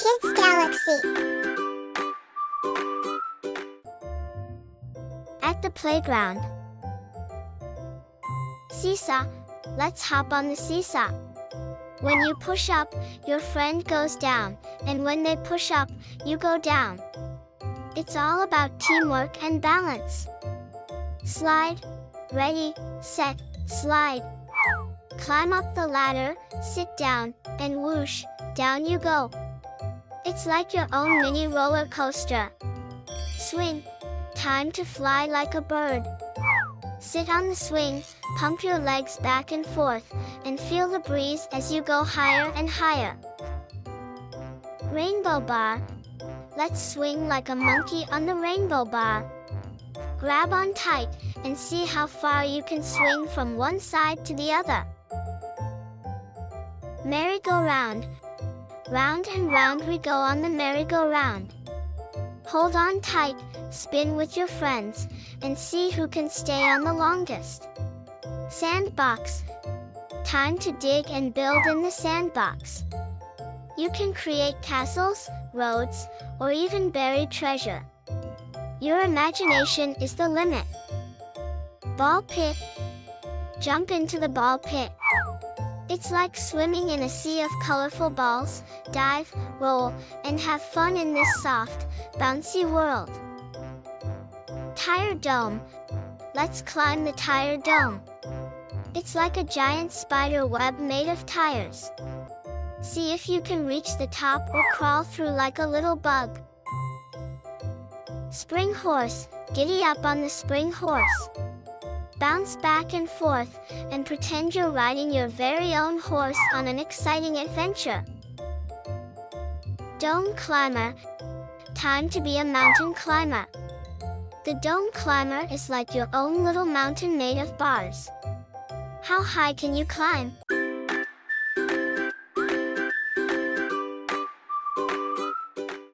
Kids Galaxy. At the playground. Seesaw, let's hop on the seesaw. When you push up, your friend goes down, and when they push up, you go down. It's all about teamwork and balance. Slide, ready, set, slide. Climb up the ladder, sit down, and whoosh, down you go. It's like your own mini roller coaster. Swing, time to fly like a bird. Sit on the swing, pump your legs back and forth, and feel the breeze as you go higher and higher. Rainbow bar. Let's swing like a monkey on the rainbow bar. Grab on tight and see how far you can swing from one side to the other. Merry-go-round. Round and round we go on the merry-go-round. Hold on tight, spin with your friends, and see who can stay on the longest. Sandbox. Time to dig and build in the sandbox. You can create castles, roads, or even buried treasure. Your imagination is the limit. Ball pit. Jump into the ball pit. It's like swimming in a sea of colorful balls. Dive, roll, and have fun in this soft, bouncy world. Tire dome. Let's climb the tire dome. It's like a giant spider web made of tires. See if you can reach the top or crawl through like a little bug. Spring horse. Giddy up on the spring horse. Bounce back and forth, and pretend you're riding your very own horse on an exciting adventure. Dome climber. Time to be a mountain climber. The dome climber is like your own little mountain made of bars. How high can you climb?